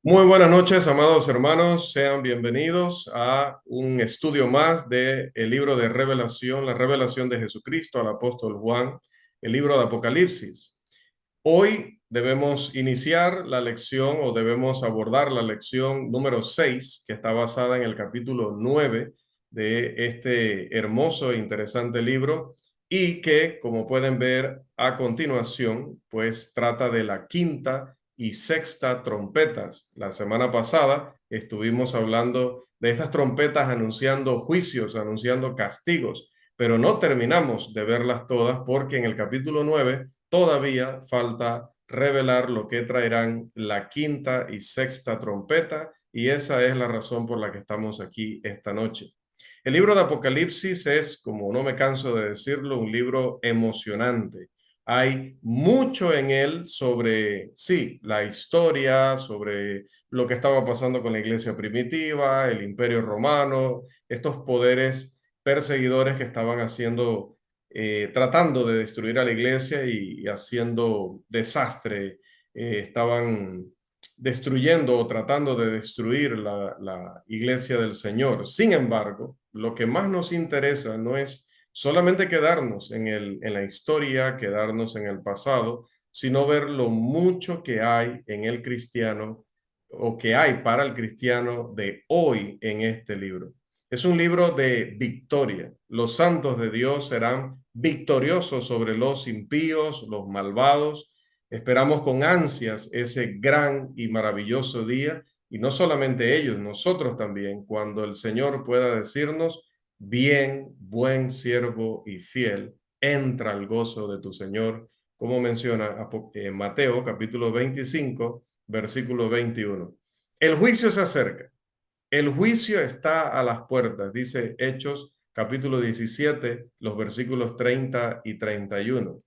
Muy buenas noches, amados hermanos. Sean bienvenidos a un estudio más de el libro de Revelación, la revelación de Jesucristo al apóstol Juan, el libro de Apocalipsis. Hoy debemos iniciar la lección o debemos abordar la lección número 6, que está basada en el capítulo 9 de este hermoso e interesante libro y que, como pueden ver a continuación, pues trata de la quinta y sexta trompetas. La semana pasada estuvimos hablando de estas trompetas anunciando juicios, anunciando castigos, pero no terminamos de verlas todas porque en el capítulo 9 todavía falta revelar lo que traerán la quinta y sexta trompeta, y esa es la razón por la que estamos aquí esta noche. El libro de Apocalipsis es, como no me canso de decirlo, un libro emocionante. Hay mucho en él sobre, sí, la historia, sobre lo que estaba pasando con la iglesia primitiva, el imperio romano, estos poderes perseguidores que estaban haciendo, tratando de destruir a la iglesia y haciendo desastre, estaban destruyendo o tratando de destruir la iglesia del Señor. Sin embargo, lo que más nos interesa no es solamente quedarnos en la historia, quedarnos en el pasado, sino ver lo mucho que hay en el cristiano o que hay para el cristiano de hoy en este libro. Es un libro de victoria. Los santos de Dios serán victoriosos sobre los impíos, los malvados. Esperamos con ansias ese gran y maravilloso día, y no solamente ellos, nosotros también, cuando el Señor pueda decirnos: bien, buen siervo y fiel, entra al gozo de tu Señor, como menciona Mateo capítulo 25, versículo 21. El juicio se acerca, el juicio está a las puertas, dice Hechos capítulo 17, los versículos 30 y 31.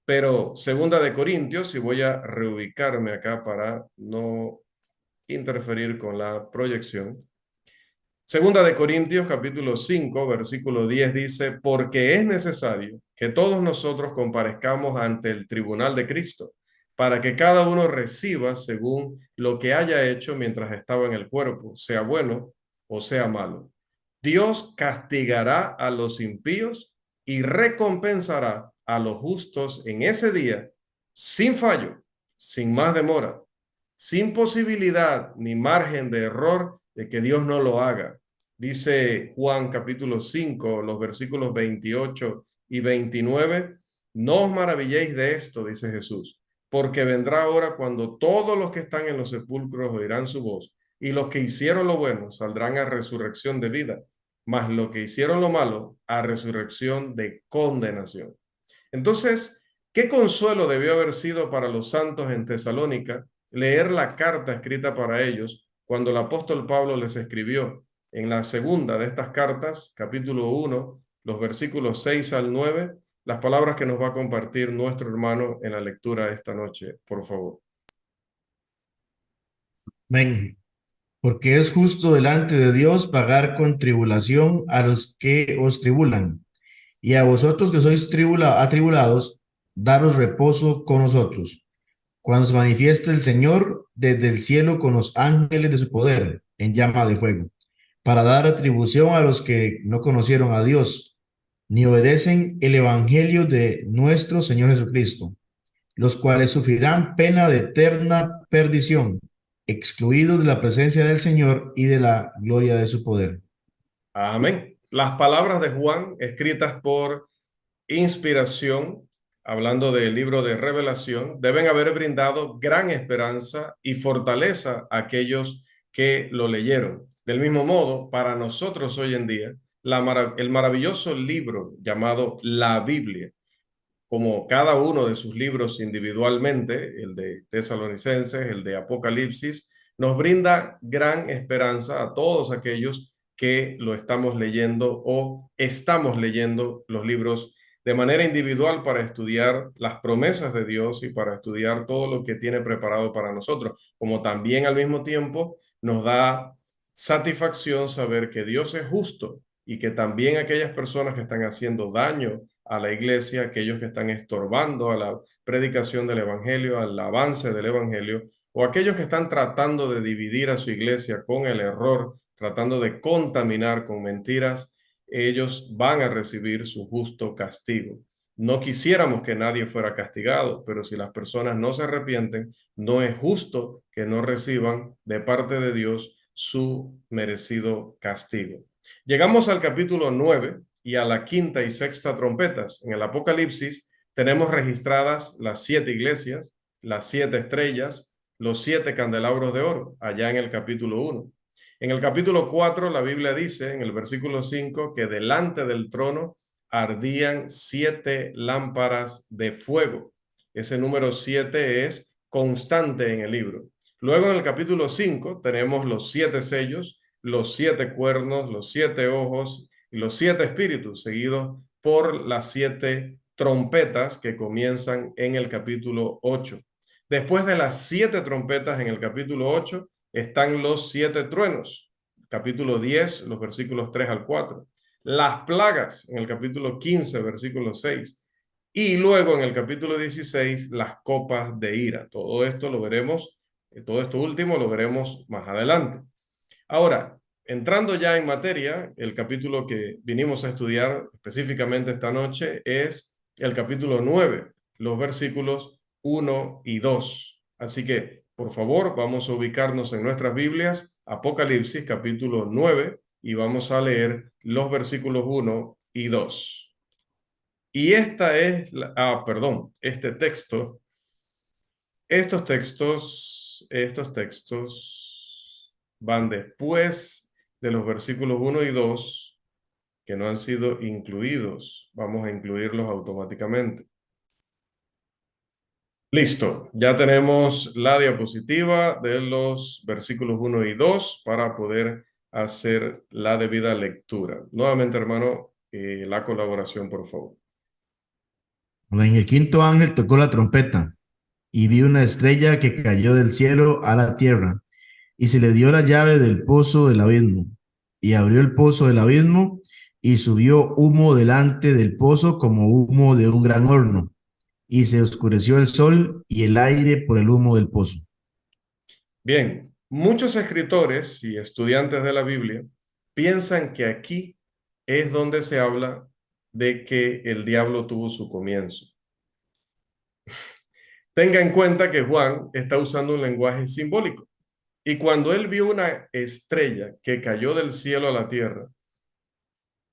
Pero segunda de Corintios, y voy a reubicarme acá para no interferir con la proyección. Segunda de Corintios capítulo 5 versículo 10 dice: porque es necesario que todos nosotros comparezcamos ante el tribunal de Cristo, para que cada uno reciba según lo que haya hecho mientras estaba en el cuerpo, sea bueno o sea malo. Dios castigará a los impíos y recompensará a los justos en ese día, sin fallo, sin más demora, sin posibilidad ni margen de error de que Dios no lo haga. Dice Juan capítulo 5, los versículos 28 y 29. No os maravilléis de esto, dice Jesús, porque vendrá hora cuando todos los que están en los sepulcros oirán su voz, y los que hicieron lo bueno saldrán a resurrección de vida, mas los que hicieron lo malo a resurrección de condenación. Entonces, ¿qué consuelo debió haber sido para los santos en Tesalónica leer la carta escrita para ellos cuando el apóstol Pablo les escribió en la segunda de estas cartas, capítulo 1, los versículos 6 al 9, las palabras que nos va a compartir nuestro hermano en la lectura de esta noche, por favor? Amén. Porque es justo delante de Dios pagar con tribulación a los que os tribulan, y a vosotros que sois atribulados, daros reposo con nosotros, cuando se manifieste el Señor desde el cielo con los ángeles de su poder en llama de fuego, para dar atribución a los que no conocieron a Dios, ni obedecen el evangelio de nuestro Señor Jesucristo, los cuales sufrirán pena de eterna perdición, excluidos de la presencia del Señor y de la gloria de su poder. Amén. Las palabras de Juan, escritas por inspiración, hablando del libro de Revelación, deben haber brindado gran esperanza y fortaleza a aquellos que lo leyeron. Del mismo modo, para nosotros hoy en día, el maravilloso libro llamado la Biblia, como cada uno de sus libros individualmente, el de Tesalonicenses, el de Apocalipsis, nos brinda gran esperanza a todos aquellos que lo estamos leyendo o estamos leyendo los libros de manera individual para estudiar las promesas de Dios y para estudiar todo lo que tiene preparado para nosotros, como también al mismo tiempo nos da satisfacción saber que Dios es justo y que también aquellas personas que están haciendo daño a la iglesia, aquellos que están estorbando a la predicación del evangelio, al avance del evangelio, o aquellos que están tratando de dividir a su iglesia con el error, tratando de contaminar con mentiras, ellos van a recibir su justo castigo. No quisiéramos que nadie fuera castigado, pero si las personas no se arrepienten, no es justo que no reciban de parte de Dios su merecido castigo. Llegamos al capítulo 9 y a la quinta y sexta trompetas. En el Apocalipsis tenemos registradas las 7 iglesias, las 7 estrellas, los 7 candelabros de oro, allá en el capítulo 1. En el capítulo 4, la Biblia dice, en el versículo 5, que delante del trono ardían 7 lámparas de fuego. Ese número 7 es constante en el libro. Luego en el capítulo 5 tenemos los 7 sellos, los 7 cuernos, los 7 ojos y los 7 espíritus, seguidos por las 7 trompetas que comienzan en el capítulo 8. Después de las 7 trompetas en el capítulo 8 están los 7 truenos, capítulo 10, los versículos 3 al 4. Las plagas en el capítulo 15, versículo 6. Y luego en el capítulo 16, las copas de ira. Todo esto lo veremos, todo esto último lo veremos más adelante. Ahora, entrando ya en materia, el capítulo que vinimos a estudiar específicamente esta noche es el capítulo 9, los versículos 1 y 2. Así que, por favor, vamos a ubicarnos en nuestras Biblias, Apocalipsis capítulo 9, y vamos a leer los versículos 1 y 2. Y esta es, este texto, estos textos van después de los versículos 1 y 2 que no han sido incluidos. Vamos a incluirlos automáticamente. Listo, ya tenemos la diapositiva de los versículos 1 y 2 para poder hacer la debida lectura. Nuevamente, hermano, la colaboración, por favor. En el quinto ángel tocó la trompeta y vi una estrella que cayó del cielo a la tierra y se le dio la llave del pozo del abismo y abrió el pozo del abismo y subió humo delante del pozo como humo de un gran horno y se oscureció el sol y el aire por el humo del pozo. Bien, muchos escritores y estudiantes de la Biblia piensan que aquí es donde se habla de que el diablo tuvo su comienzo. Tenga en cuenta que Juan está usando un lenguaje simbólico y cuando él vio una estrella que cayó del cielo a la tierra,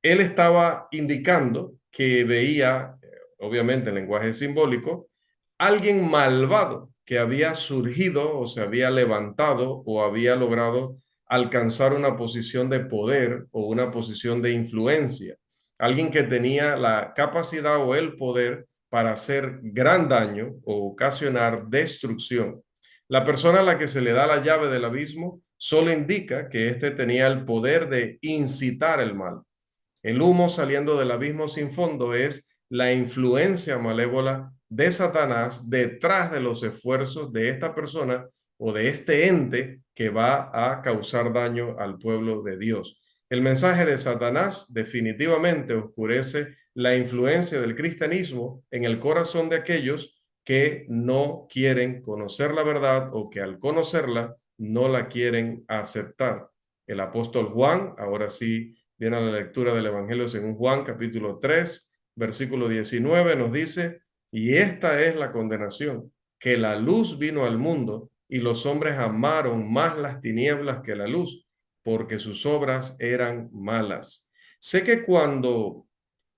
él estaba indicando que veía, obviamente en lenguaje simbólico, alguien malvado que había surgido o se había levantado o había logrado alcanzar una posición de poder o una posición de influencia. Alguien que tenía la capacidad o el poder para hacer gran daño o ocasionar destrucción. La persona a la que se le da la llave del abismo solo indica que éste tenía el poder de incitar el mal. El humo saliendo del abismo sin fondo es la influencia malévola de Satanás detrás de los esfuerzos de esta persona o de este ente que va a causar daño al pueblo de Dios. El mensaje de Satanás definitivamente oscurece la influencia del cristianismo en el corazón de aquellos que no quieren conocer la verdad o que al conocerla no la quieren aceptar. El apóstol Juan, ahora sí, viene a la lectura del Evangelio según Juan, capítulo 3, versículo 19, nos dice, y esta es la condenación, que la luz vino al mundo y los hombres amaron más las tinieblas que la luz, porque sus obras eran malas. Sé que cuando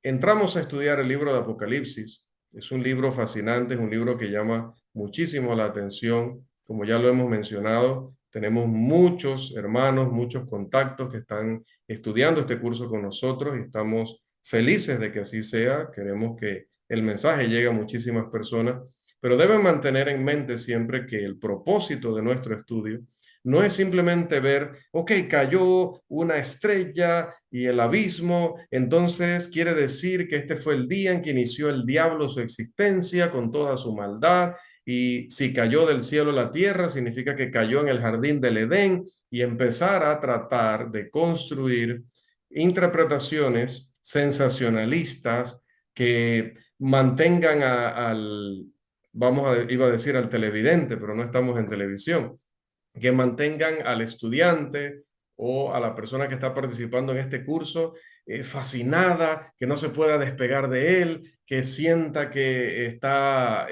entramos a estudiar el libro de Apocalipsis, es un libro fascinante, es un libro que llama muchísimo la atención, como ya lo hemos mencionado, tenemos muchos hermanos, muchos contactos que están estudiando este curso con nosotros y estamos felices de que así sea. Queremos que el mensaje llegue a muchísimas personas, pero deben mantener en mente siempre que el propósito de nuestro estudio no es simplemente ver, ok, cayó una estrella y el abismo, entonces quiere decir que este fue el día en que inició el diablo su existencia con toda su maldad, y si cayó del cielo a la tierra, significa que cayó en el jardín del Edén, y empezar a tratar de construir interpretaciones sensacionalistas que mantengan al iba a decir al televidente, pero no estamos en televisión, que mantengan al estudiante o a la persona que está participando en este curso fascinada, que no se pueda despegar de él, que sienta que está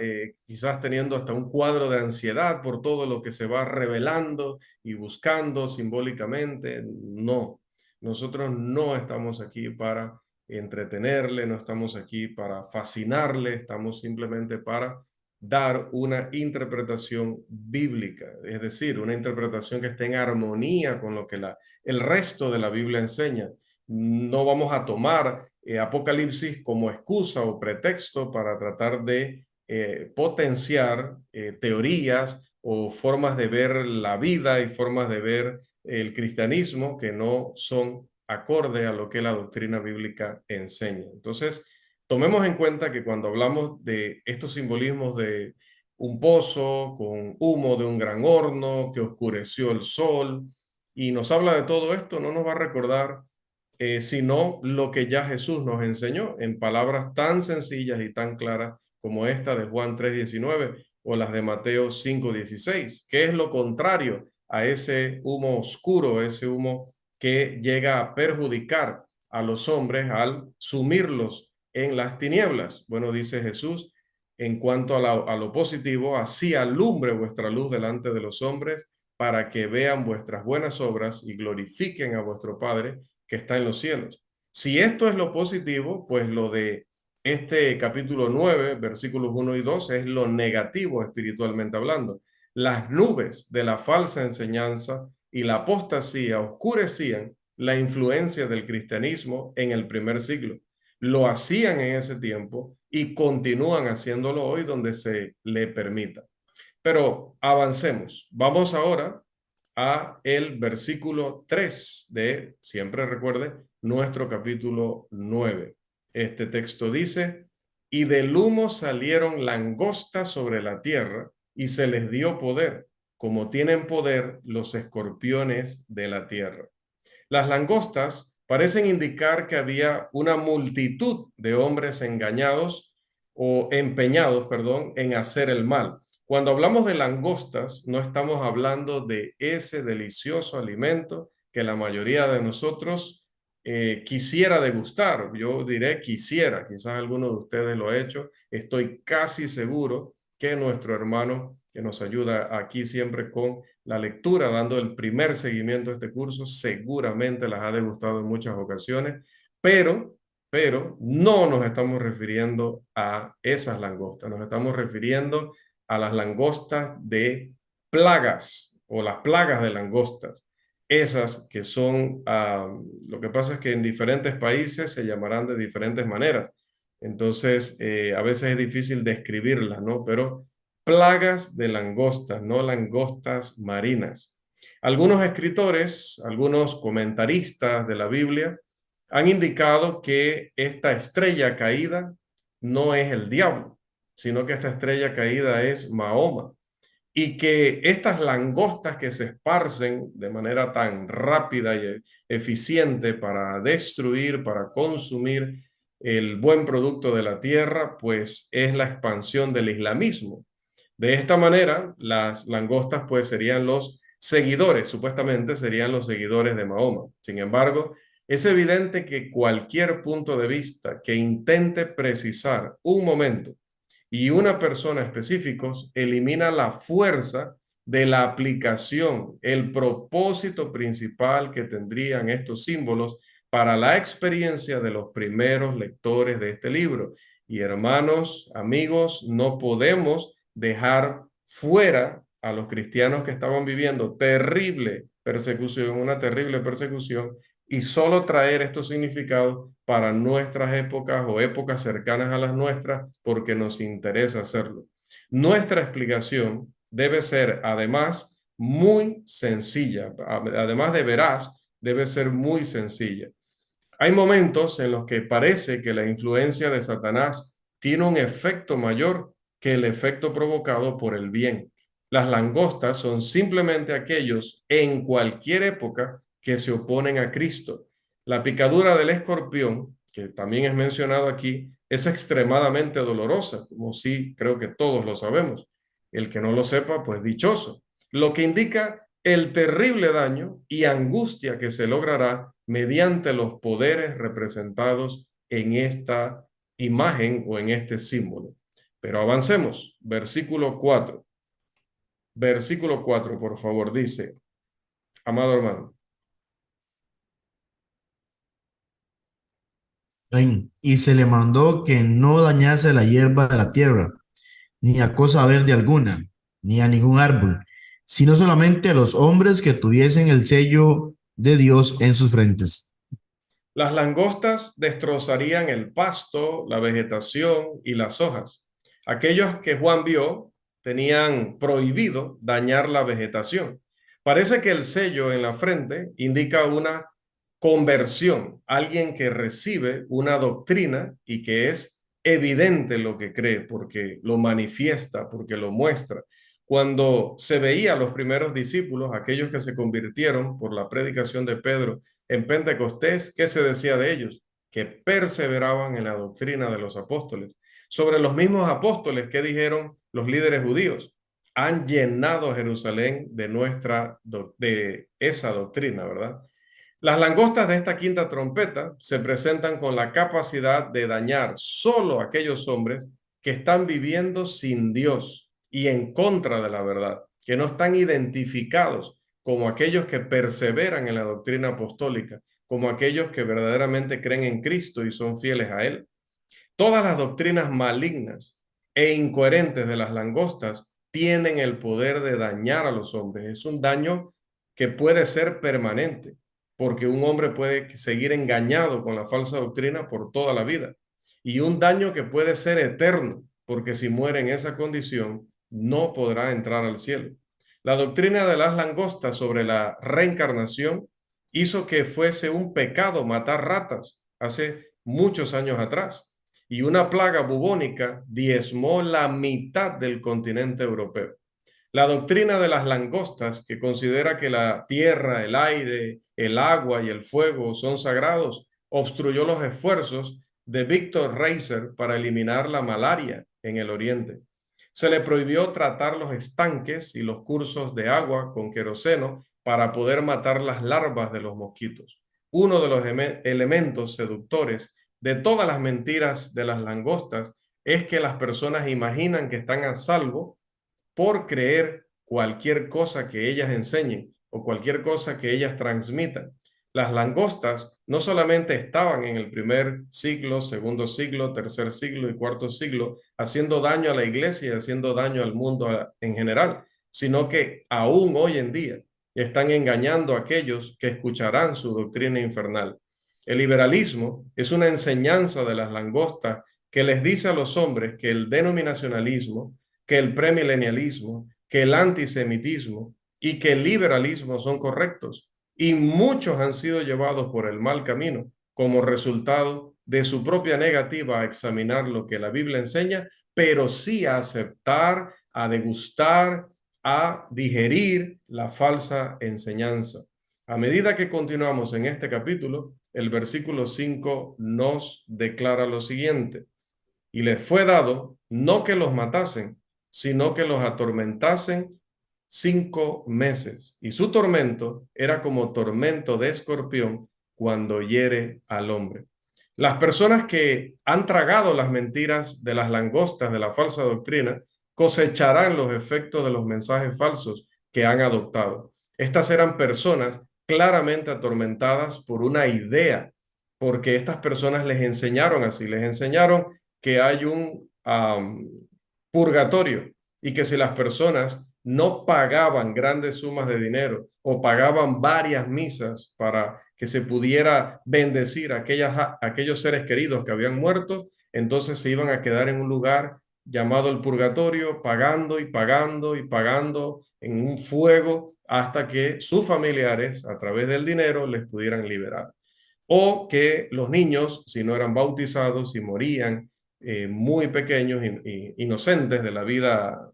quizás teniendo hasta un cuadro de ansiedad por todo lo que se va revelando y buscando simbólicamente. No, nosotros no estamos aquí para entretenerle, no estamos aquí para fascinarle, estamos simplemente para dar una interpretación bíblica, es decir, una interpretación que esté en armonía con lo que el resto de la Biblia enseña. No vamos a tomar Apocalipsis como excusa o pretexto para tratar de potenciar teorías o formas de ver la vida y formas de ver el cristianismo que no son acorde a lo que la doctrina bíblica enseña. Entonces, tomemos en cuenta que cuando hablamos de estos simbolismos de un pozo con humo de un gran horno que oscureció el sol y nos habla de todo esto, no nos va a recordar sino lo que ya Jesús nos enseñó en palabras tan sencillas y tan claras como esta de Juan 3:19 o las de Mateo 5:16, que es lo contrario a ese humo oscuro, ese humo que llega a perjudicar a los hombres al sumirlos en las tinieblas. Bueno, dice Jesús, en cuanto a lo positivo, así alumbre vuestra luz delante de los hombres para que vean vuestras buenas obras y glorifiquen a vuestro Padre que está en los cielos. Si esto es lo positivo, pues lo de este capítulo 9, versículos 1 y 2, es lo negativo espiritualmente hablando. Las nubes de la falsa enseñanza y la apostasía oscurecían la influencia del cristianismo en el primer siglo. Lo hacían en ese tiempo y continúan haciéndolo hoy donde se le permita. Pero avancemos. Vamos ahora a el versículo 3 de, siempre recuerde, nuestro capítulo 9. Este texto dice, y del humo salieron langostas sobre la tierra y se les dio poder, como tienen poder los escorpiones de la tierra. Las langostas parecen indicar que había una multitud de hombres engañados o empeñados, perdón, en hacer el mal. Cuando hablamos de langostas, no estamos hablando de ese delicioso alimento que la mayoría de nosotros quisiera degustar. Yo diré quisiera, quizás alguno de ustedes lo ha hecho. Estoy casi seguro que nuestro hermano que nos ayuda aquí siempre con la lectura, dando el primer seguimiento a este curso, seguramente las ha degustado en muchas ocasiones, pero, pero no nos estamos refiriendo a esas langostas, nos estamos refiriendo a las langostas de plagas o las plagas de langostas. Esas que son, lo que pasa es que en diferentes países se llamarán de diferentes maneras. Entonces, a veces es difícil describirlas, ¿no? Pero plagas de langostas, no langostas marinas. Algunos escritores, algunos comentaristas de la Biblia han indicado que esta estrella caída no es el diablo, sino que esta estrella caída es Mahoma y que estas langostas que se esparcen de manera tan rápida y eficiente para destruir, para consumir el buen producto de la tierra, pues es la expansión del islamismo. De esta manera, las langostas pues serían los seguidores, supuestamente serían los seguidores de Mahoma. Sin embargo, es evidente que cualquier punto de vista que intente precisar un momento y una persona específicos elimina la fuerza de la aplicación, el propósito principal que tendrían estos símbolos para la experiencia de los primeros lectores de este libro. Y hermanos, amigos, no podemos dejar fuera a los cristianos que estaban viviendo terrible persecución, una terrible persecución, y solo traer estos significados para nuestras épocas o épocas cercanas a las nuestras porque nos interesa hacerlo. Nuestra explicación debe ser además muy sencilla, además de veraz, debe ser muy sencilla. Hay momentos en los que parece que la influencia de Satanás tiene un efecto mayor que el efecto provocado por el bien. Las langostas son simplemente aquellos en cualquier época que se oponen a Cristo. La picadura del escorpión que también es mencionado aquí, es extremadamente dolorosa, como sí creo que todos lo sabemos. El que no lo sepa, pues dichoso. Lo que indica el terrible daño y angustia que se logrará mediante los poderes representados en esta imagen o en este símbolo. Pero avancemos. Versículo 4. Versículo 4, por favor, dice, amado hermano. Y se le mandó que no dañase la hierba de la tierra, ni a cosa verde alguna, ni a ningún árbol, sino solamente a los hombres que tuviesen el sello de Dios en sus frentes. Las langostas destrozarían el pasto, la vegetación y las hojas. Aquellos que Juan vio tenían prohibido dañar la vegetación. Parece que el sello en la frente indica una conversión, alguien que recibe una doctrina y que es evidente lo que cree porque lo manifiesta, porque lo muestra. Cuando se veía a los primeros discípulos, aquellos que se convirtieron por la predicación de Pedro, en Pentecostés, ¿qué se decía de ellos? Que perseveraban en la doctrina de los apóstoles. Sobre los mismos apóstoles, ¿qué dijeron los líderes judíos? Han llenado Jerusalén de esa doctrina, ¿verdad? Las langostas de esta quinta trompeta se presentan con la capacidad de dañar solo a aquellos hombres que están viviendo sin Dios y en contra de la verdad, que no están identificados como aquellos que perseveran en la doctrina apostólica, como aquellos que verdaderamente creen en Cristo y son fieles a Él. Todas las doctrinas malignas e incoherentes de las langostas tienen el poder de dañar a los hombres. Es un daño que puede ser permanente, porque un hombre puede seguir engañado con la falsa doctrina por toda la vida. Y un daño que puede ser eterno, porque si muere en esa condición, no podrá entrar al cielo. La doctrina de las langostas sobre la reencarnación hizo que fuese un pecado matar ratas hace muchos años atrás y una plaga bubónica diezmó la mitad del continente europeo. La doctrina de las langostas, que considera que la tierra, el aire, el agua y el fuego son sagrados, obstruyó los esfuerzos de Víctor Reiser para eliminar la malaria en el oriente. Se le prohibió tratar los estanques y los cursos de agua con queroseno para poder matar las larvas de los mosquitos. Uno de los elementos seductores de todas las mentiras de las langostas es que las personas imaginan que están a salvo por creer cualquier cosa que ellas enseñen o cualquier cosa que ellas transmitan. Las langostas no solamente estaban en el primer siglo, segundo siglo, tercer siglo y cuarto siglo haciendo daño a la iglesia y haciendo daño al mundo en general, sino que aún hoy en día están engañando a aquellos que escucharán su doctrina infernal. El liberalismo es una enseñanza de las langostas que les dice a los hombres que el denominacionalismo, que el premilenialismo, que el antisemitismo y que el liberalismo son correctos. Y muchos han sido llevados por el mal camino como resultado de su propia negativa a examinar lo que la Biblia enseña, pero sí a aceptar, a degustar, a digerir la falsa enseñanza. A medida que continuamos en este capítulo, el versículo 5 nos declara lo siguiente: y les fue dado no que los matasen, sino que los atormentasen 5 meses. Y su tormento era como tormento de escorpión cuando hiere al hombre. Las personas que han tragado las mentiras de las langostas de la falsa doctrina cosecharán los efectos de los mensajes falsos que han adoptado. Estas eran personas claramente atormentadas por una idea, porque estas personas les enseñaron así, les enseñaron que hay un purgatorio y que si las personas no pagaban grandes sumas de dinero o pagaban varias misas para que se pudiera bendecir a aquellos seres queridos que habían muerto, entonces se iban a quedar en un lugar llamado el purgatorio, pagando y pagando y pagando en un fuego hasta que sus familiares, a través del dinero, les pudieran liberar. O que los niños, si no eran bautizados y morían muy pequeños, inocentes de la vida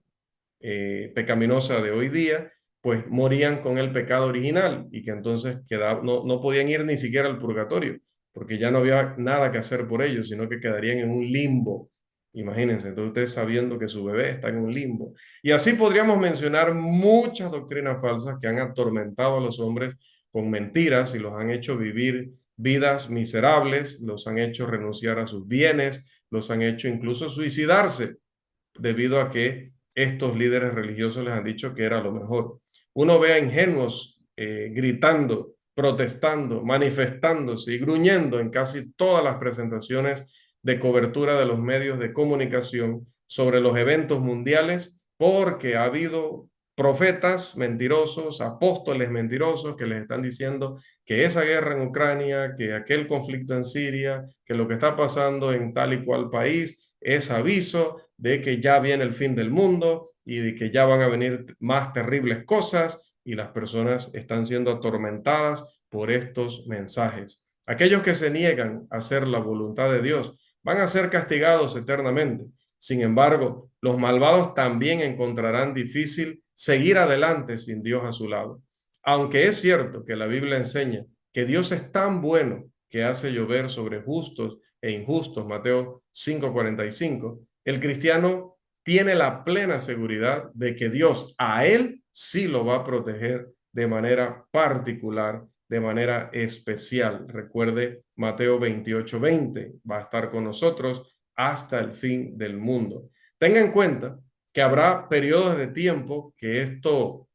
pecaminosa de hoy día, pues morían con el pecado original y que entonces no podían ir ni siquiera al purgatorio, porque ya no había nada que hacer por ellos, sino que quedarían en un limbo. Imagínense, entonces ustedes sabiendo que su bebé está en un limbo. Y así podríamos mencionar muchas doctrinas falsas que han atormentado a los hombres con mentiras y los han hecho vivir vidas miserables, los han hecho renunciar a sus bienes, los han hecho incluso suicidarse debido a que estos líderes religiosos les han dicho que era lo mejor. Uno ve a ingenuos gritando, protestando, manifestándose y gruñendo en casi todas las presentaciones de cobertura de los medios de comunicación sobre los eventos mundiales, porque ha habido profetas mentirosos, apóstoles mentirosos que les están diciendo que esa guerra en Ucrania, que aquel conflicto en Siria, que lo que está pasando en tal y cual país es aviso de que ya viene el fin del mundo y de que ya van a venir más terribles cosas y las personas están siendo atormentadas por estos mensajes. Aquellos que se niegan a hacer la voluntad de Dios van a ser castigados eternamente. Sin embargo, los malvados también encontrarán difícil seguir adelante sin Dios a su lado. Aunque es cierto que la Biblia enseña que Dios es tan bueno que hace llover sobre justos e injustos, Mateo 5:45, el cristiano tiene la plena seguridad de que Dios a él sí lo va a proteger de manera particular, de manera especial. Recuerde, Mateo 28:20 va a estar con nosotros hasta el fin del mundo. Tenga en cuenta que habrá periodos de tiempo que esto,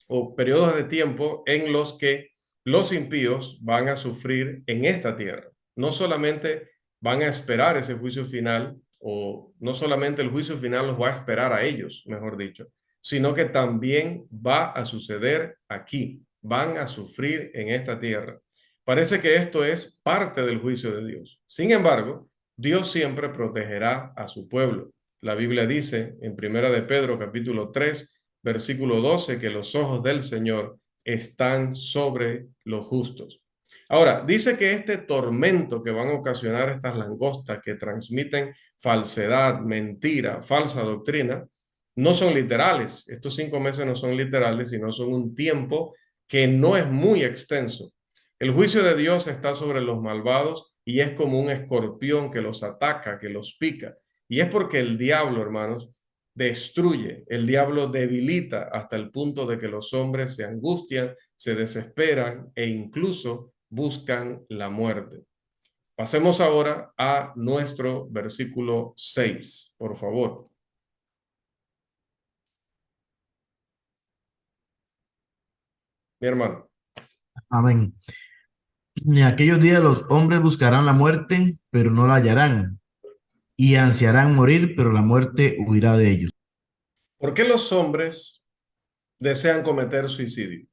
o periodos de tiempo en los que los impíos van a sufrir en esta tierra. No solamente van a esperar ese juicio final, o no solamente el juicio final los va a esperar a ellos, mejor dicho, sino que también va a suceder aquí. Van a sufrir en esta tierra. Parece que esto es parte del juicio de Dios. Sin embargo, Dios siempre protegerá a su pueblo. La Biblia dice en Primera de Pedro, capítulo 3, versículo 12, que los ojos del Señor están sobre los justos. Ahora, dice que este tormento que van a ocasionar estas langostas que transmiten falsedad, mentira, falsa doctrina, no son literales. Estos 5 meses no son literales, sino son un tiempo que no es muy extenso. El juicio de Dios está sobre los malvados y es como un escorpión que los ataca, que los pica. Y es porque el diablo, hermanos, destruye, el diablo debilita hasta el punto de que los hombres se angustian, se desesperan e incluso buscan la muerte. Pasemos ahora a nuestro versículo 6, por favor. Mi hermano. Amén. En aquellos días los hombres buscarán la muerte, pero no la hallarán, y ansiarán morir, pero la muerte huirá de ellos. ¿Por qué los hombres desean cometer suicidio?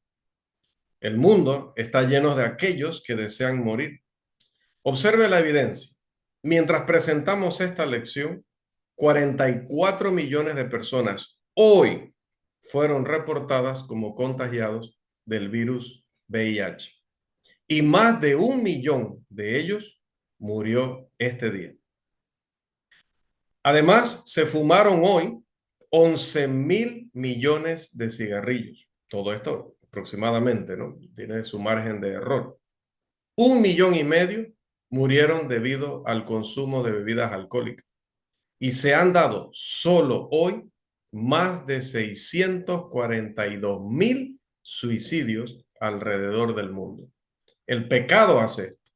El mundo está lleno de aquellos que desean morir. Observe la evidencia. Mientras presentamos esta lección, 44 millones de personas hoy fueron reportadas como contagiados del virus VIH. Y más de 1 millón de ellos murió este día. Además, se fumaron hoy 11.000 millones de cigarrillos. Todo esto aproximadamente, ¿no? Tiene su margen de error. 1,5 millones murieron debido al consumo de bebidas alcohólicas. Y se han dado solo hoy más de 642.000 suicidios alrededor del mundo. El pecado hace esto.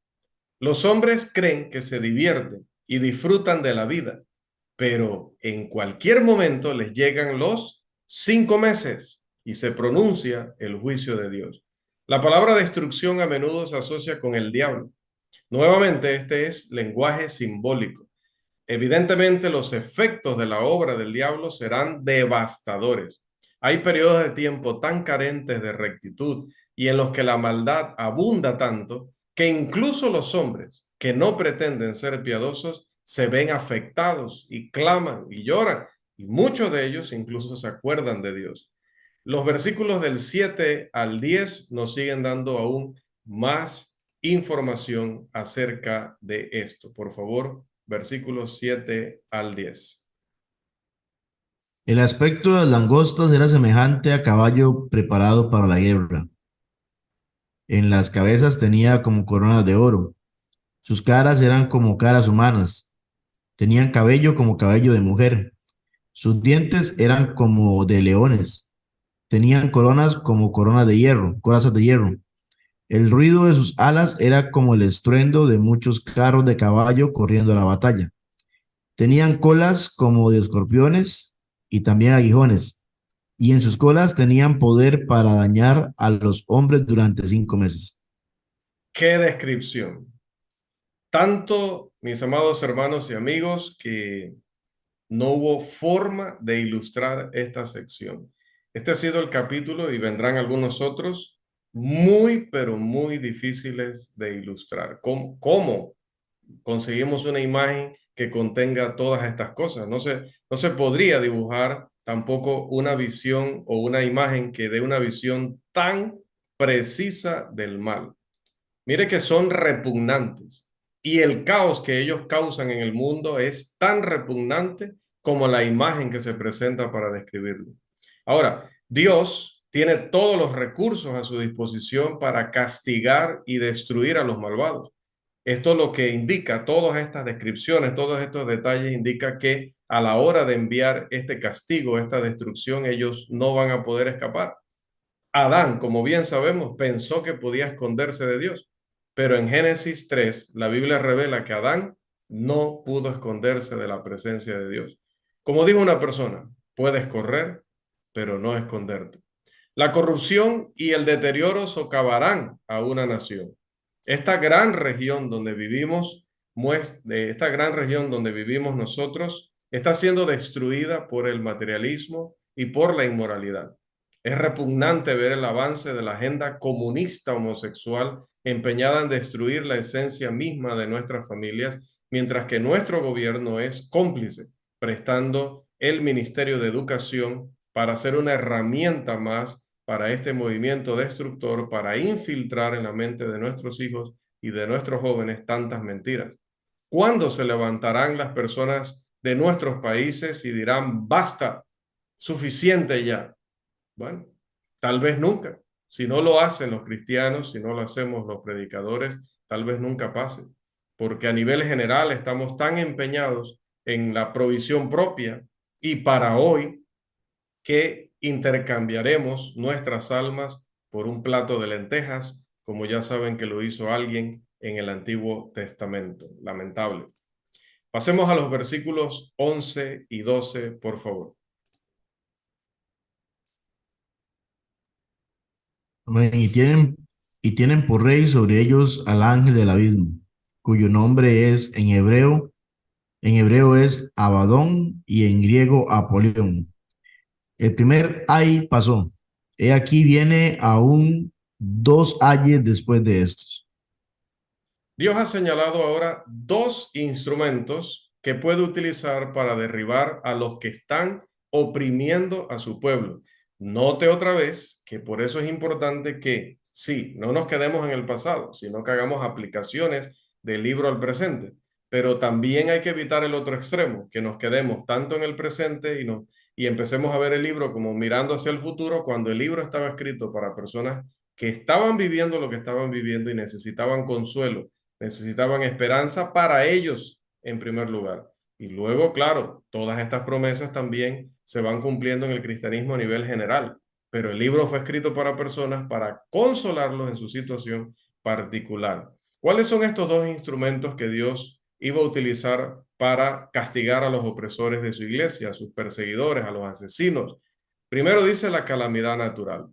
Los hombres creen que se divierten y disfrutan de la vida, pero en cualquier momento les llegan los 5 meses y se pronuncia el juicio de Dios. La palabra destrucción a menudo se asocia con el diablo. Nuevamente, este es lenguaje simbólico. Evidentemente, los efectos de la obra del diablo serán devastadores. Hay periodos de tiempo tan carentes de rectitud y en los que la maldad abunda tanto que incluso los hombres que no pretenden ser piadosos se ven afectados y claman y lloran, y muchos de ellos incluso se acuerdan de Dios. Los versículos del 7 al 10 nos siguen dando aún más información acerca de esto. Por favor, versículos 7 al 10. El aspecto de las langostas era semejante a caballo preparado para la guerra. En las cabezas tenía como coronas de oro, Sus caras eran como caras humanas, tenían cabello como cabello de mujer, sus dientes eran como de leones, tenían coronas como coronas de hierro, corazas de hierro. El ruido de sus alas era como el estruendo de muchos carros de caballo corriendo a la batalla. Tenían colas como de escorpiones y también aguijones, y en sus colas tenían poder para dañar a los hombres durante 5 meses. ¡Qué descripción! Tanto, mis amados hermanos y amigos, que no hubo forma de ilustrar esta sección. Este ha sido el capítulo y vendrán algunos otros muy, pero muy difíciles de ilustrar. ¿Cómo conseguimos una imagen que contenga todas estas cosas? No se podría dibujar tampoco una visión o una imagen que dé una visión tan precisa del mal. Mire que son repugnantes y el caos que ellos causan en el mundo es tan repugnante como la imagen que se presenta para describirlo. Ahora, Dios tiene todos los recursos a su disposición para castigar y destruir a los malvados. Esto lo que indica, todas estas descripciones, todos estos detalles indica que a la hora de enviar este castigo, esta destrucción, ellos no van a poder escapar. Adán, como bien sabemos, pensó que podía esconderse de Dios, pero en Génesis 3, la Biblia revela que Adán no pudo esconderse de la presencia de Dios. Como dijo una persona, puedes correr, pero no esconderte. La corrupción y el deterioro socavarán a una nación. Esta gran región donde vivimos, esta gran región donde vivimos nosotros, está siendo destruida por el materialismo y por la inmoralidad. Es repugnante ver el avance de la agenda comunista homosexual empeñada en destruir la esencia misma de nuestras familias, mientras que nuestro gobierno es cómplice, prestando el Ministerio de Educación para ser una herramienta más para este movimiento destructor, para infiltrar en la mente de nuestros hijos y de nuestros jóvenes tantas mentiras. ¿Cuándo se levantarán las personas de nuestros países y dirán, basta, suficiente ya? Bueno, tal vez nunca. Si no lo hacen los cristianos, si no lo hacemos los predicadores, tal vez nunca pase, porque a nivel general estamos tan empeñados en la provisión propia y para hoy que intercambiaremos nuestras almas por un plato de lentejas, como ya saben que lo hizo alguien en el Antiguo Testamento. Lamentable. Pasemos a los versículos 11 y 12, por favor. Amén. Y tienen por rey sobre ellos al ángel del abismo, cuyo nombre es en hebreo es Abadón y en griego Apolión. El primer ay pasó. He aquí viene aún dos ayes después de estos. Dios ha señalado ahora dos instrumentos que puede utilizar para derribar a los que están oprimiendo a su pueblo. Note otra vez que por eso es importante que sí, no nos quedemos en el pasado, sino que hagamos aplicaciones del libro al presente. Pero también hay que evitar el otro extremo, que nos quedemos tanto en el presente y empecemos a ver el libro como mirando hacia el futuro, cuando el libro estaba escrito para personas que estaban viviendo lo que estaban viviendo y necesitaban consuelo, necesitaban esperanza para ellos en primer lugar. Y luego, claro, todas estas promesas también se van cumpliendo en el cristianismo a nivel general, pero el libro fue escrito para personas para consolarlos en su situación particular. ¿Cuáles son estos dos instrumentos que Dios iba a utilizar para castigar a los opresores de su iglesia, a sus perseguidores, a los asesinos? Primero dice la calamidad natural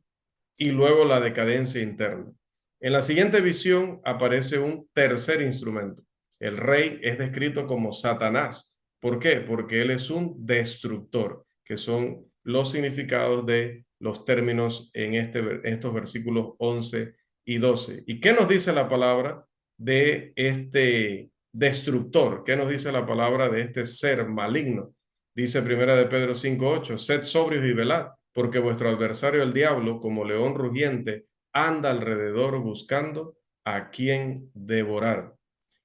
y luego la decadencia interna. En la siguiente visión aparece un tercer instrumento. El rey es descrito como Satanás. ¿Por qué? Porque él es un destructor, que son los significados de los términos en estos versículos 11 y 12. ¿Y qué nos dice la palabra de este destructor? ¿Qué nos dice la palabra de este ser maligno? Dice primera de Pedro 5:8, sed sobrios y velad, porque vuestro adversario el diablo, como león rugiente, anda alrededor buscando a quien devorar.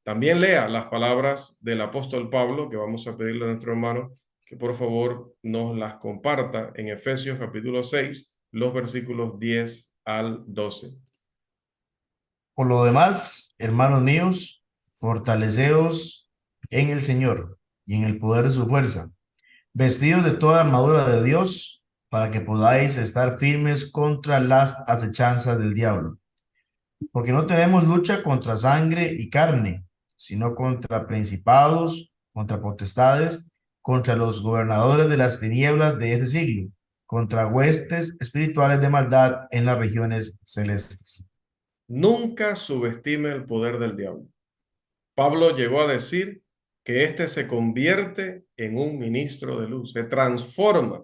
También lea las palabras del apóstol Pablo, que vamos a pedirle a nuestro hermano que por favor nos las comparta en Efesios capítulo 6, los versículos 10 al 12. Por lo demás, hermanos míos, fortaleceos en el Señor y en el poder de su fuerza, vestidos de toda armadura de Dios, para que podáis estar firmes contra las acechanzas del diablo. Porque no tenemos lucha contra sangre y carne, sino contra principados, contra potestades, contra los gobernadores de las tinieblas de ese siglo, contra huestes espirituales de maldad en las regiones celestes. Nunca subestime el poder del diablo. Pablo llegó a decir que éste se convierte en un ministro de luz, se transforma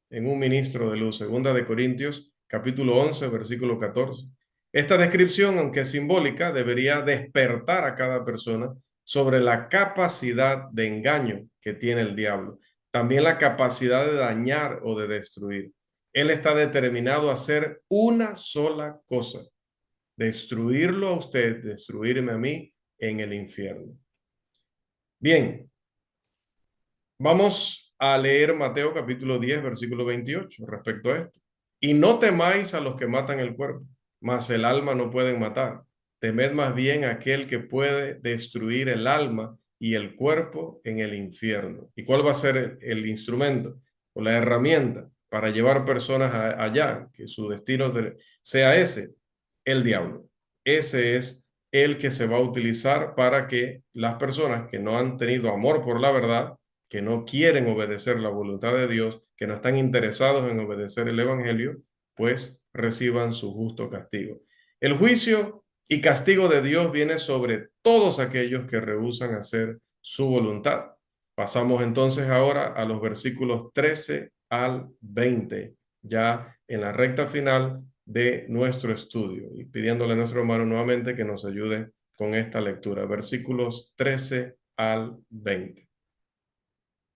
en un ministro de luz. Segunda de Corintios, capítulo 11, versículo 14. Esta descripción, aunque simbólica, debería despertar a cada persona sobre la capacidad de engaño que tiene el diablo, también la capacidad de dañar o de destruir. Él está determinado a hacer una sola cosa: destruirlo a usted, destruirme a mí en el infierno. Bien, vamos a leer Mateo capítulo 10, versículo 28 respecto a esto. Y no temáis a los que matan el cuerpo, mas el alma no pueden matar. Temed más bien a aquel que puede destruir el alma y el cuerpo en el infierno. ¿Y cuál va a ser el instrumento o la herramienta para llevar personas allá, que su destino sea ese? El diablo. Ese es el que se va a utilizar para que las personas que no han tenido amor por la verdad, que no quieren obedecer la voluntad de Dios, que no están interesados en obedecer el Evangelio, pues reciban su justo castigo. El juicio y castigo de Dios viene sobre todos aquellos que rehúsan hacer su voluntad. Pasamos entonces ahora a los versículos 13 al 20, ya en la recta final de nuestro estudio, y pidiéndole a nuestro hermano nuevamente que nos ayude con esta lectura. Versículos 13 al 20.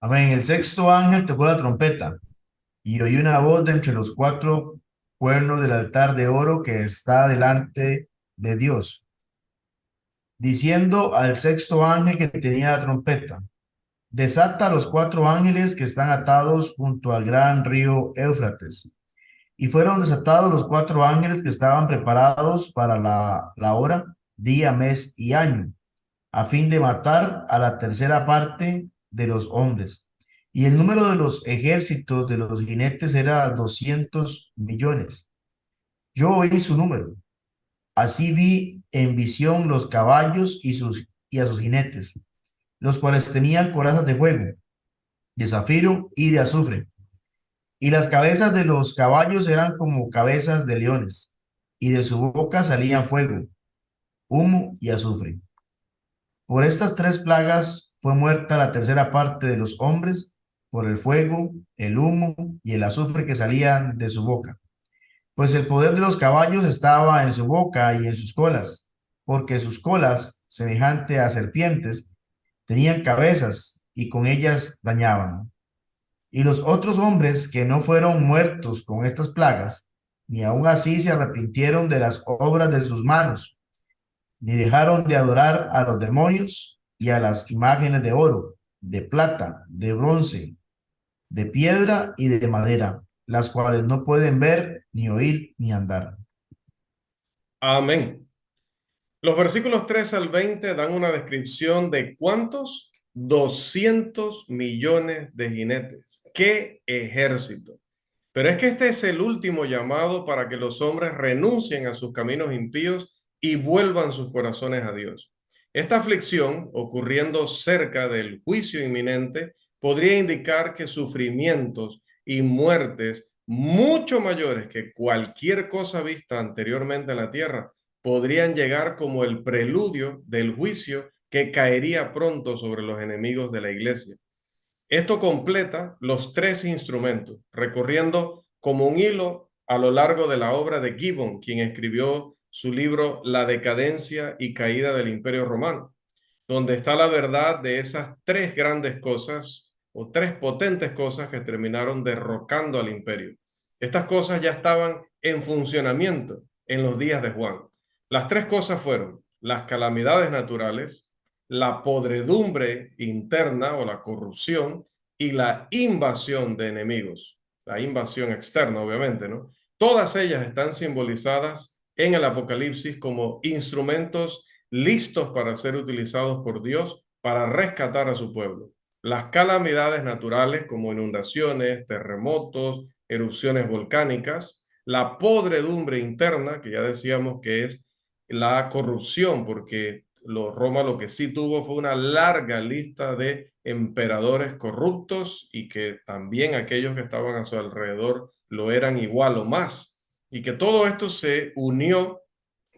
Amén. El sexto ángel tocó la trompeta y oí una voz de entre los cuatro cuernos del altar de oro que está delante de Dios, diciendo al sexto ángel que tenía la trompeta: desata a los cuatro ángeles que están atados junto al gran río Éufrates. Y fueron desatados los cuatro ángeles que estaban preparados para la hora, día, mes y año, a fin de matar a la tercera parte de los hombres. Y el número de los ejércitos de los jinetes era 200 millones. Yo oí su número. Así vi en visión los caballos y a sus jinetes, los cuales tenían corazas de fuego, de zafiro y de azufre. Y las cabezas de los caballos eran como cabezas de leones, y de su boca salían fuego, humo y azufre. Por estas tres plagas fue muerta la tercera parte de los hombres, por el fuego, el humo y el azufre que salían de su boca. Pues el poder de los caballos estaba en su boca y en sus colas, porque sus colas, semejante a serpientes, tenían cabezas y con ellas dañaban. Y los otros hombres que no fueron muertos con estas plagas, ni aun así se arrepintieron de las obras de sus manos, ni dejaron de adorar a los demonios y a las imágenes de oro, de plata, de bronce, de piedra y de madera, las cuales no pueden ver, ni oír, ni andar. Amén. Los versículos 3 al 20 dan una descripción de ¿cuántos? 200 millones de jinetes. ¡Qué ejército! Pero es que este es el último llamado para que los hombres renuncien a sus caminos impíos y vuelvan sus corazones a Dios. Esta aflicción, ocurriendo cerca del juicio inminente, podría indicar que sufrimientos y muertes mucho mayores que cualquier cosa vista anteriormente en la tierra podrían llegar como el preludio del juicio que caería pronto sobre los enemigos de la iglesia. Esto completa los tres instrumentos, recorriendo como un hilo a lo largo de la obra de Gibbon, quien escribió su libro La decadencia y caída del Imperio Romano, donde está la verdad de esas tres grandes cosas o tres potentes cosas que terminaron derrocando al imperio. Estas cosas ya estaban en funcionamiento en los días de Juan. Las tres cosas fueron las calamidades naturales, la podredumbre interna o la corrupción y la invasión de enemigos, la invasión externa, obviamente, ¿no? Todas ellas están simbolizadas en el Apocalipsis como instrumentos listos para ser utilizados por Dios para rescatar a su pueblo. Las calamidades naturales como inundaciones, terremotos, erupciones volcánicas, la podredumbre interna, que ya decíamos que es la corrupción, porque Roma lo que sí tuvo fue una larga lista de emperadores corruptos y que también aquellos que estaban a su alrededor lo eran igual o más. Y que todo esto se unió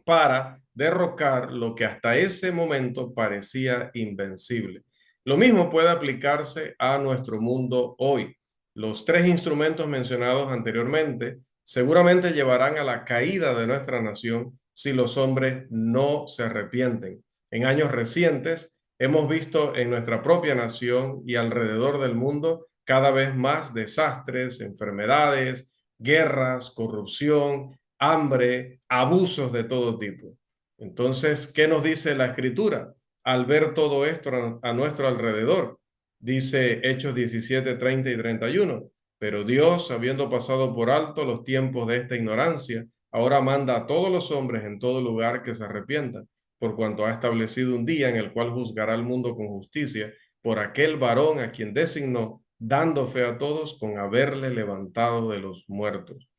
para derrocar lo que hasta ese momento parecía invencible. Lo mismo puede aplicarse a nuestro mundo hoy. Los tres instrumentos mencionados anteriormente seguramente llevarán a la caída de nuestra nación si los hombres no se arrepienten. En años recientes hemos visto en nuestra propia nación y alrededor del mundo cada vez más desastres, enfermedades, guerras, corrupción, hambre, abusos de todo tipo. Entonces, ¿qué nos dice la Escritura al ver todo esto a nuestro alrededor? Dice Hechos 17, 30 y 31. Pero Dios, habiendo pasado por alto los tiempos de esta ignorancia, ahora manda a todos los hombres en todo lugar que se arrepientan, por cuanto ha establecido un día en el cual juzgará al mundo con justicia por aquel varón a quien designó, dando fe a todos con haberle levantado de los muertos.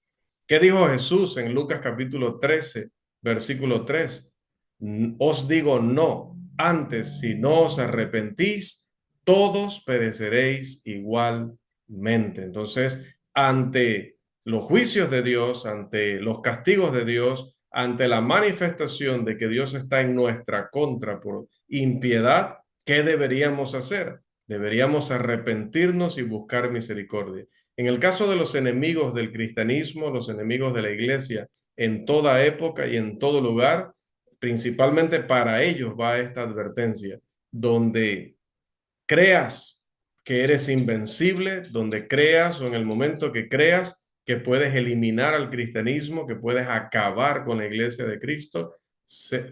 ¿Qué dijo Jesús en Lucas capítulo 13, versículo 3? Os digo no, antes si no os arrepentís, todos pereceréis igualmente. Entonces, ante los juicios de Dios, ante los castigos de Dios, ante la manifestación de que Dios está en nuestra contra por impiedad, ¿qué deberíamos hacer? Deberíamos arrepentirnos y buscar misericordia. En el caso de los enemigos del cristianismo, los enemigos de la iglesia, en toda época y en todo lugar, principalmente para ellos va esta advertencia, donde creas que eres invencible, donde creas o en el momento que creas que puedes eliminar al cristianismo, que puedes acabar con la iglesia de Cristo,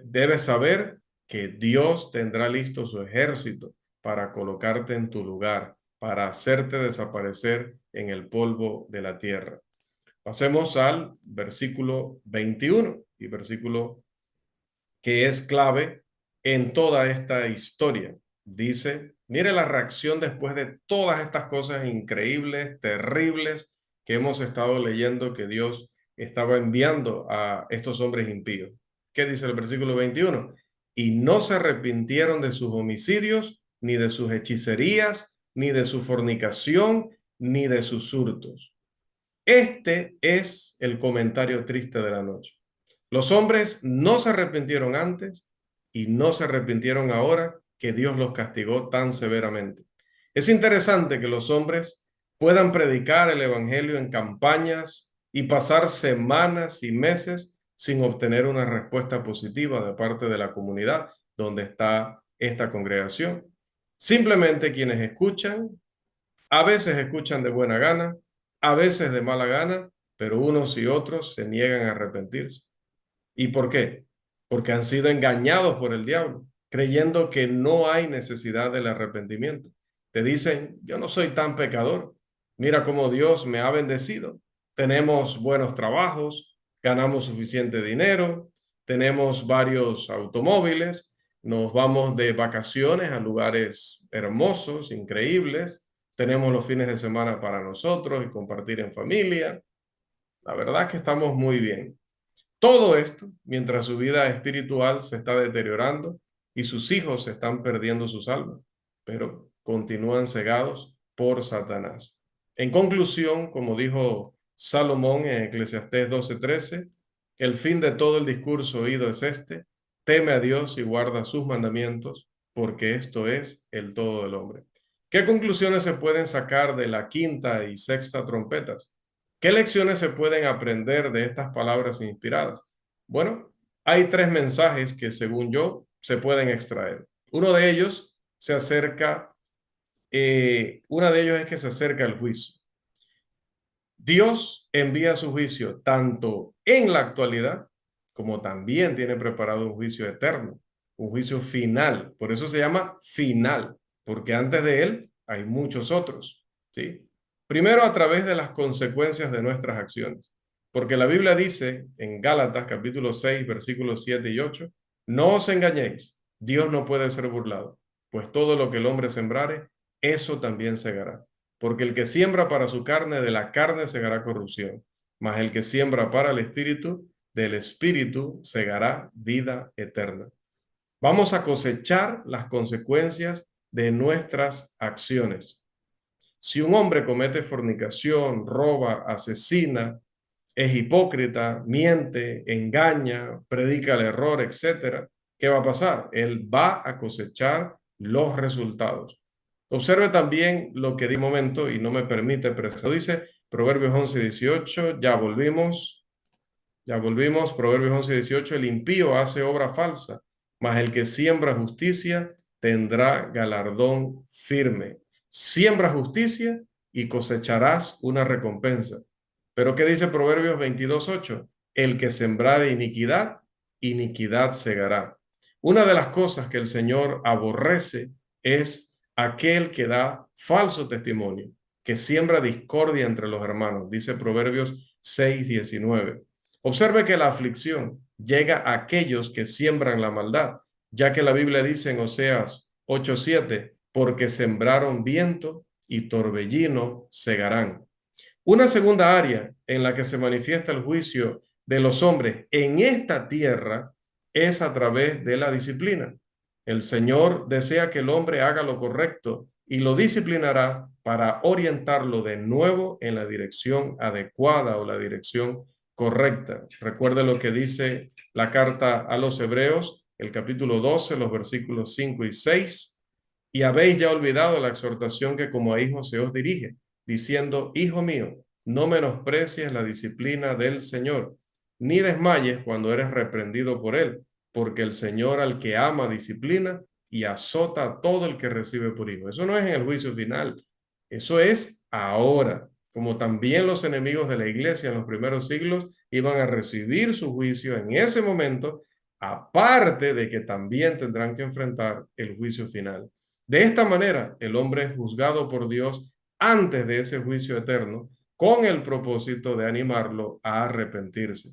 debes saber que Dios tendrá listo su ejército para colocarte en tu lugar, para hacerte desaparecer en el polvo de la tierra. Pasemos al versículo 21 y versículo que es clave en toda esta historia. Dice, mire la reacción después de todas estas cosas increíbles, terribles que hemos estado leyendo que Dios estaba enviando a estos hombres impíos. ¿Qué dice el versículo 21? Y no se arrepintieron de sus homicidios, ni de sus hechicerías, ni de su fornicación, ni de sus hurtos. Este es el comentario triste de la noche. Los hombres no se arrepintieron antes y no se arrepintieron ahora que Dios los castigó tan severamente. Es interesante que los hombres puedan predicar el evangelio en campañas y pasar semanas y meses sin obtener una respuesta positiva de parte de la comunidad donde está esta congregación. Simplemente quienes escuchan, a veces escuchan de buena gana, a veces de mala gana, pero unos y otros se niegan a arrepentirse. ¿Y por qué? Porque han sido engañados por el diablo, creyendo que no hay necesidad del arrepentimiento. Te dicen, yo no soy tan pecador. Mira cómo Dios me ha bendecido. Tenemos buenos trabajos, ganamos suficiente dinero, tenemos varios automóviles, nos vamos de vacaciones a lugares hermosos, increíbles, tenemos los fines de semana para nosotros y compartir en familia. La verdad es que estamos muy bien. Todo esto mientras su vida espiritual se está deteriorando y sus hijos están perdiendo sus almas, pero continúan cegados por Satanás. En conclusión, como dijo Salomón en Eclesiastés 12:13, el fin de todo el discurso oído es este: teme a Dios y guarda sus mandamientos, porque esto es el todo del hombre. ¿Qué conclusiones se pueden sacar de la quinta y sexta trompetas? ¿Qué lecciones se pueden aprender de estas palabras inspiradas? Bueno, hay tres mensajes que, según yo, se pueden extraer. Uno de ellos se acerca, una de ellos es que se acerca el juicio. Dios envía su juicio tanto en la actualidad como también tiene preparado un juicio eterno, un juicio final. Por eso se llama final, porque antes de él hay muchos otros, ¿sí? Primero a través de las consecuencias de nuestras acciones, porque la Biblia dice en Gálatas capítulo 6 versículos 7 y 8 No os engañéis, Dios no puede ser burlado, pues todo lo que el hombre sembrare, eso también segará. Porque el que siembra para su carne, de la carne segará corrupción, mas el que siembra para el espíritu, del espíritu segará vida eterna. Vamos a cosechar las consecuencias de nuestras acciones. Si un hombre comete fornicación, roba, asesina, es hipócrita, miente, engaña, predica el error, etcétera, ¿qué va a pasar? Él va a cosechar los resultados. Observe también lo que di un momento y no me permite presar. Dice Proverbios 11:18, ya volvimos, Proverbios 11:18, el impío hace obra falsa, mas el que siembra justicia tendrá galardón firme. Siembra justicia y cosecharás una recompensa. Pero ¿qué dice Proverbios 22:8? El que sembrare iniquidad, iniquidad segará. Una de las cosas que el Señor aborrece es aquel que da falso testimonio, que siembra discordia entre los hermanos, dice Proverbios 6:19. Observe que la aflicción llega a aquellos que siembran la maldad, ya que la Biblia dice en Oseas 8:7, porque sembraron viento y torbellino segarán. Una segunda área en la que se manifiesta el juicio de los hombres en esta tierra es a través de la disciplina. El Señor desea que el hombre haga lo correcto y lo disciplinará para orientarlo de nuevo en la dirección adecuada o la dirección correcta. Recuerde lo que dice la carta a los Hebreos, el capítulo 12, los versículos 5 y 6. Y habéis ya olvidado la exhortación que como a hijos se os dirige, diciendo, Hijo mío, no menosprecies la disciplina del Señor, ni desmayes cuando eres reprendido por él, porque el Señor al que ama disciplina y azota a todo el que recibe por hijo. Eso no es en el juicio final, eso es ahora, como también los enemigos de la iglesia en los primeros siglos iban a recibir su juicio en ese momento, aparte de que también tendrán que enfrentar el juicio final. De esta manera, el hombre es juzgado por Dios antes de ese juicio eterno, con el propósito de animarlo a arrepentirse.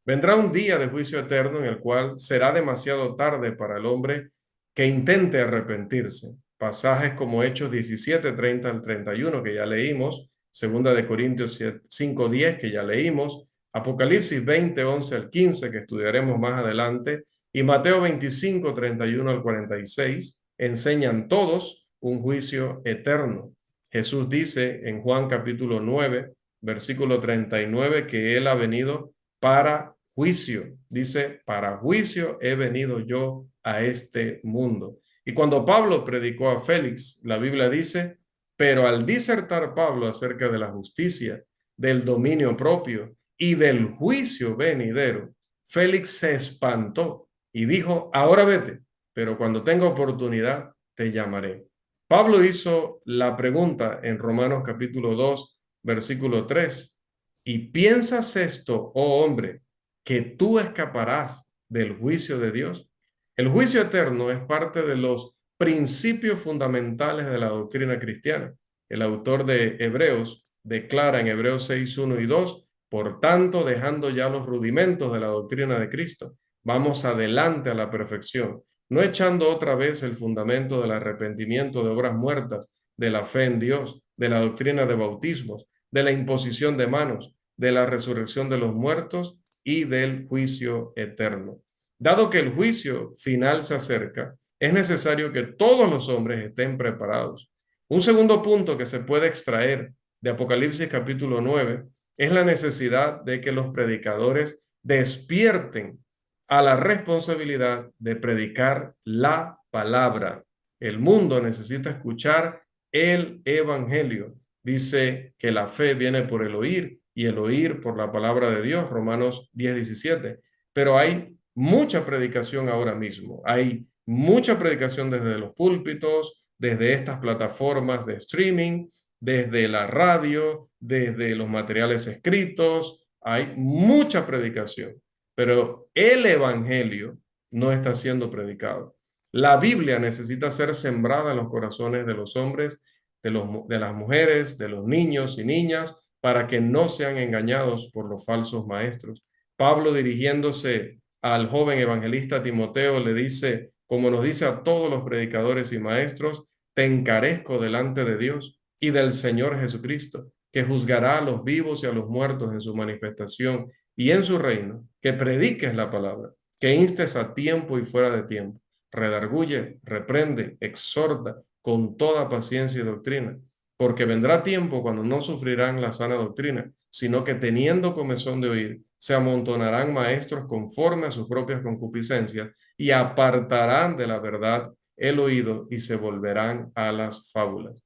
Vendrá un día de juicio eterno en el cual será demasiado tarde para el hombre que intente arrepentirse. Pasajes como Hechos 17, 30 al 31 que ya leímos, Segunda de Corintios 5, 10 que ya leímos, Apocalipsis 20, 11 al 15 que estudiaremos más adelante, y Mateo 25, 31 al 46 enseñan todos un juicio eterno. Jesús dice en Juan capítulo 9, versículo 39, que Él ha venido para juicio. Dice, para juicio he venido yo a este mundo. Y cuando Pablo predicó a Félix, la Biblia dice, pero al disertar Pablo acerca de la justicia, del dominio propio y del juicio venidero, Félix se espantó y dijo, ahora vete, pero cuando tenga oportunidad te llamaré. Pablo hizo la pregunta en Romanos capítulo 2, versículo 3. ¿Y piensas esto, oh hombre, que tú escaparás del juicio de Dios? El juicio eterno es parte de los principios fundamentales de la doctrina cristiana. El autor de Hebreos declara en Hebreos 6, 1 y 2, por tanto, dejando ya los rudimentos de la doctrina de Cristo, vamos adelante a la perfección, no echando otra vez el fundamento del arrepentimiento de obras muertas, de la fe en Dios, de la doctrina de bautismos, de la imposición de manos, de la resurrección de los muertos y del juicio eterno. Dado que el juicio final se acerca, es necesario que todos los hombres estén preparados. Un segundo punto que se puede extraer de Apocalipsis capítulo 9 es la necesidad de que los predicadores despierten a la responsabilidad de predicar la palabra. El mundo necesita escuchar el evangelio. Dice que la fe viene por el oír y el oír por la palabra de Dios, Romanos 10:17. Pero hay mucha predicación ahora mismo. Hay mucha predicación desde los púlpitos, desde estas plataformas de streaming, desde la radio, desde los materiales escritos. Hay mucha predicación, pero el evangelio no está siendo predicado. La Biblia necesita ser sembrada en los corazones de los hombres, de las mujeres, de los niños y niñas, para que no sean engañados por los falsos maestros. Pablo, dirigiéndose al joven evangelista Timoteo, le dice, como nos dice a todos los predicadores y maestros, te encarezco delante de Dios y del Señor Jesucristo, que juzgará a los vivos y a los muertos en su manifestación y en su reino, que prediques la palabra, que instes a tiempo y fuera de tiempo, redarguye, reprende, exhorta con toda paciencia y doctrina, porque vendrá tiempo cuando no sufrirán la sana doctrina, sino que teniendo comezón de oír, se amontonarán maestros conforme a sus propias concupiscencias y apartarán de la verdad el oído y se volverán a las fábulas.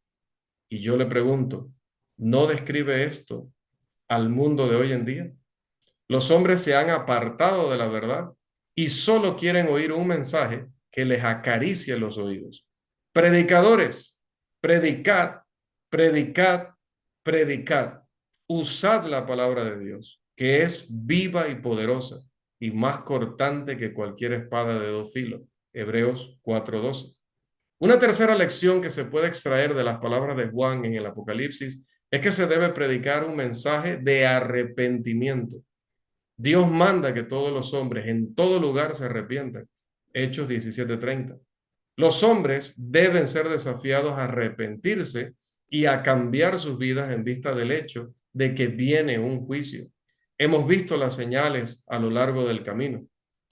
Y yo le pregunto, ¿no describe esto al mundo de hoy en día? Los hombres se han apartado de la verdad y solo quieren oír un mensaje que les acaricie los oídos. Predicadores, predicad, predicad, predicad. Usad la palabra de Dios, que es viva y poderosa y más cortante que cualquier espada de dos filos. Hebreos 4:12. Una tercera lección que se puede extraer de las palabras de Juan en el Apocalipsis es que se debe predicar un mensaje de arrepentimiento. Dios manda que todos los hombres en todo lugar se arrepientan. Hechos 17:30. Los hombres deben ser desafiados a arrepentirse y a cambiar sus vidas en vista del hecho de que viene un juicio. Hemos visto las señales a lo largo del camino.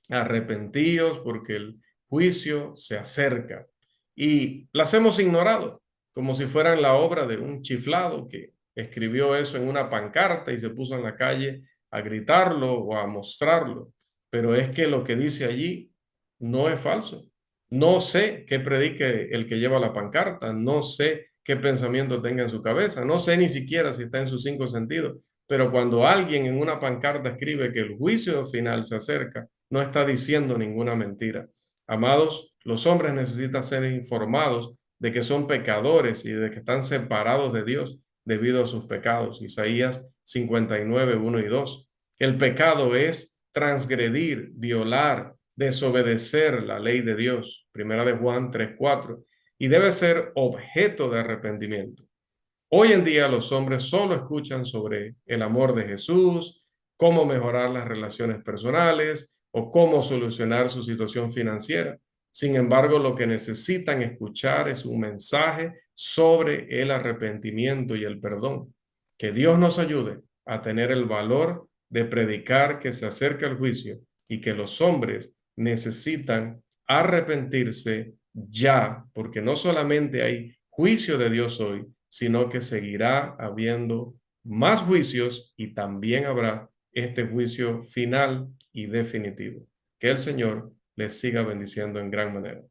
Arrepentíos porque el juicio se acerca. Y las hemos ignorado, como si fueran la obra de un chiflado que escribió eso en una pancarta y se puso en la calle a gritarlo o a mostrarlo. Pero es que lo que dice allí no es falso. No sé qué predique el que lleva la pancarta, no sé qué pensamiento tenga en su cabeza, no sé ni siquiera si está en sus cinco sentidos, pero cuando alguien en una pancarta escribe que el juicio final se acerca, no está diciendo ninguna mentira. Amados, los hombres necesitan ser informados de que son pecadores y de que están separados de Dios debido a sus pecados. Isaías 59, 1 y 2. El pecado es transgredir, violar, desobedecer la ley de Dios. Primera de Juan 3, 4. Y debe ser objeto de arrepentimiento. Hoy en día los hombres solo escuchan sobre el amor de Jesús, cómo mejorar las relaciones personales o cómo solucionar su situación financiera. Sin embargo, lo que necesitan escuchar es un mensaje sobre el arrepentimiento y el perdón. Que Dios nos ayude a tener el valor de predicar que se acerca el juicio y que los hombres necesitan arrepentirse ya, porque no solamente hay juicio de Dios hoy, sino que seguirá habiendo más juicios y también habrá este juicio final y definitivo. Que el Señor les siga bendiciendo en gran manera.